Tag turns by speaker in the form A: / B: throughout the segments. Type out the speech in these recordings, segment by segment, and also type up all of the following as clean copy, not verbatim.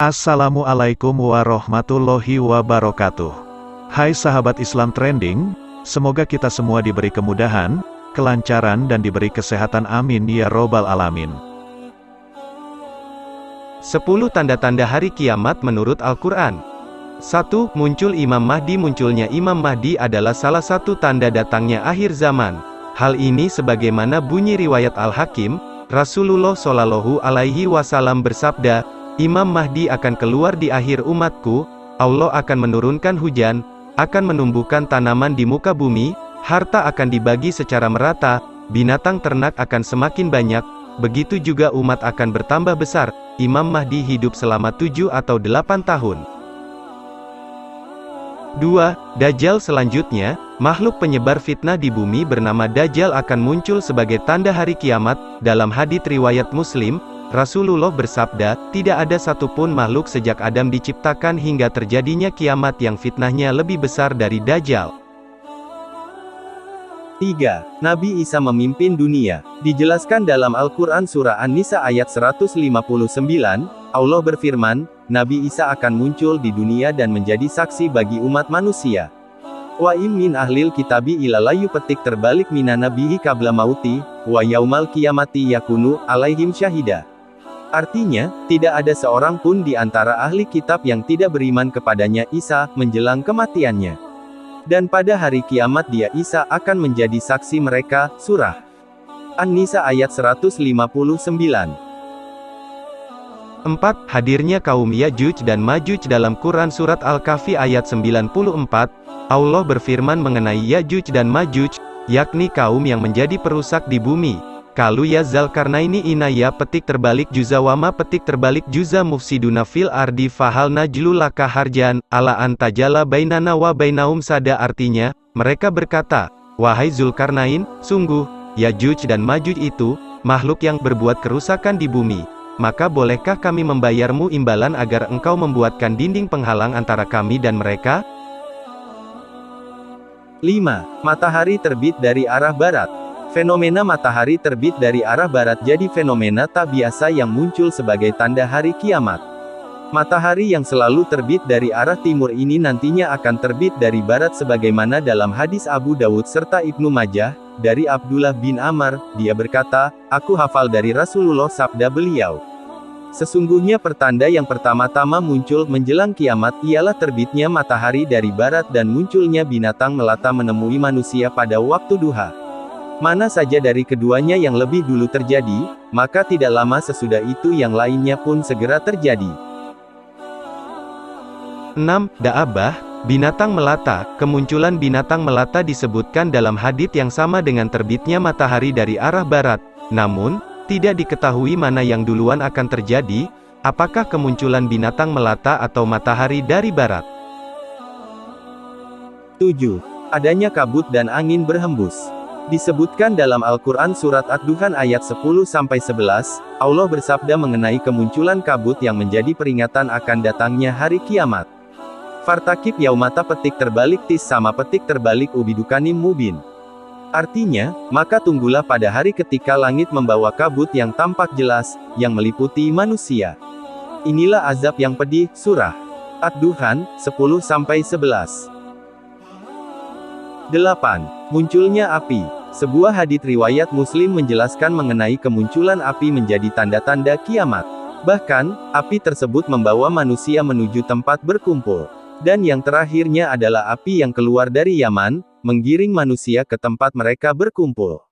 A: Assalamualaikum warahmatullahi wabarakatuh. Hai sahabat Islam Trending, semoga kita semua diberi kemudahan, kelancaran dan diberi kesehatan amin ya robbal alamin.
B: 10 tanda-tanda hari kiamat menurut Al-Quran. 1. Muncul Imam Mahdi. Munculnya Imam Mahdi adalah salah satu tanda datangnya akhir zaman. Hal ini sebagaimana bunyi riwayat Al-Hakim, Rasulullah Shallallahu Alaihi Wasallam bersabda, Imam Mahdi akan keluar di akhir umatku, Allah akan menurunkan hujan, akan menumbuhkan tanaman di muka bumi, harta akan dibagi secara merata, binatang ternak akan semakin banyak, begitu juga umat akan bertambah besar. Imam Mahdi hidup selama 7 atau 8 tahun. 2. Dajjal. Selanjutnya, makhluk penyebar fitnah di bumi bernama Dajjal akan muncul sebagai tanda hari kiamat. Dalam hadits riwayat Muslim, Rasulullah bersabda, tidak ada satupun makhluk sejak Adam diciptakan hingga terjadinya kiamat yang fitnahnya lebih besar dari Dajjal. 3. Nabi Isa memimpin dunia. Dijelaskan dalam Al-Quran Surah An-Nisa ayat 159, Allah berfirman, Nabi Isa akan muncul di dunia dan menjadi saksi bagi umat manusia. Wa im min ahlil kitabi ila layu petik terbalik mina nabihi qabla mauti, wa yaumal qiyamati yakunu alaihim syahida. Artinya, tidak ada seorang pun di antara ahli kitab yang tidak beriman kepadanya Isa, menjelang kematiannya. Dan pada hari kiamat dia Isa akan menjadi saksi mereka. Surah An-Nisa ayat 159. 4. Hadirnya kaum Yajuj dan Majuj. Dalam Quran Surat Al-Kahfi ayat 94, Allah berfirman mengenai Yajuj dan Majuj, yakni kaum yang menjadi perusak di bumi. Kalu ya Zalkarnaini inaya petik terbalik juzawama petik terbalik juza mufsiduna fil ardi fahal najlu laka harjan, ala antajala bainana wa bainaum sada. Artinya, mereka berkata, wahai Zulkarnain, sungguh, Yajuj dan Majuj itu, makhluk yang berbuat kerusakan di bumi. Maka bolehkah kami membayarmu imbalan agar engkau membuatkan dinding penghalang antara kami dan mereka? 5. Matahari terbit dari arah barat. Fenomena matahari terbit dari arah barat jadi fenomena tak biasa yang muncul sebagai tanda hari kiamat. Matahari yang selalu terbit dari arah timur ini nantinya akan terbit dari barat sebagaimana dalam hadis Abu Dawud serta Ibnu Majah, dari Abdullah bin Amr, dia berkata, aku hafal dari Rasulullah sabda beliau. Sesungguhnya pertanda yang pertama-tama muncul menjelang kiamat ialah terbitnya matahari dari barat dan munculnya binatang melata menemui manusia pada waktu duha. Mana saja dari keduanya yang lebih dulu terjadi, maka tidak lama sesudah itu yang lainnya pun segera terjadi. 6. Da'abah, binatang melata. Kemunculan binatang melata disebutkan dalam hadits yang sama dengan terbitnya matahari dari arah barat. Namun, tidak diketahui mana yang duluan akan terjadi, apakah kemunculan binatang melata atau matahari dari barat. 7. Adanya kabut dan angin berhembus. Disebutkan dalam Al-Quran Surat Ad-Dukhan ayat 10-11, Allah bersabda mengenai kemunculan kabut yang menjadi peringatan akan datangnya hari kiamat. Fartakib yaumata petik terbalik tis sama petik terbalik ubidukanim mubin. Artinya, maka tunggulah pada hari ketika langit membawa kabut yang tampak jelas, yang meliputi manusia. Inilah azab yang pedih. Surah Ad-Dukhan, 10-11. 8. Munculnya api. Sebuah hadits riwayat Muslim menjelaskan mengenai kemunculan api menjadi tanda-tanda kiamat. Bahkan, api tersebut membawa manusia menuju tempat berkumpul. Dan yang terakhirnya adalah api yang keluar dari Yaman, menggiring manusia ke tempat mereka berkumpul.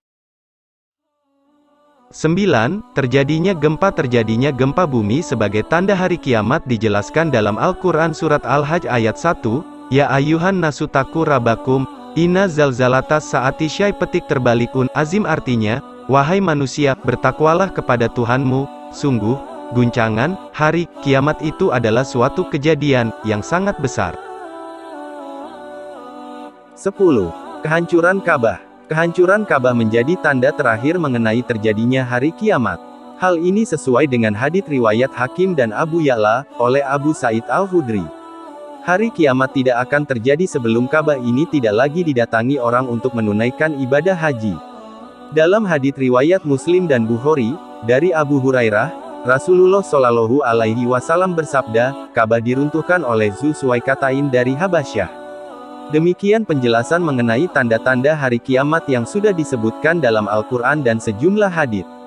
B: 9. Terjadinya gempa bumi sebagai tanda hari kiamat dijelaskan dalam Al-Quran Surat Al-Hajj ayat 1, Ya ayuhan nasutaku rabakum, Ina zalzalatas saati syai petik terbalikun azim. Artinya, wahai manusia, bertakwalah kepada Tuhanmu, sungguh, guncangan, hari kiamat itu adalah suatu kejadian yang sangat besar. 10. Kehancuran Ka'bah. Kehancuran Ka'bah menjadi tanda terakhir mengenai terjadinya hari kiamat. Hal ini sesuai dengan hadits riwayat Hakim dan Abu Ya'la, oleh Abu Sa'id Al-Khudri. Hari kiamat tidak akan terjadi sebelum Ka'bah ini tidak lagi didatangi orang untuk menunaikan ibadah haji. Dalam hadits riwayat Muslim dan Bukhari, dari Abu Hurairah, Rasulullah Shallallahu Alaihi Wasallam bersabda, Ka'bah diruntuhkan oleh Zulkarnain dari Habasyah. Demikian penjelasan mengenai tanda-tanda hari kiamat yang sudah disebutkan dalam Al-Quran dan sejumlah hadits.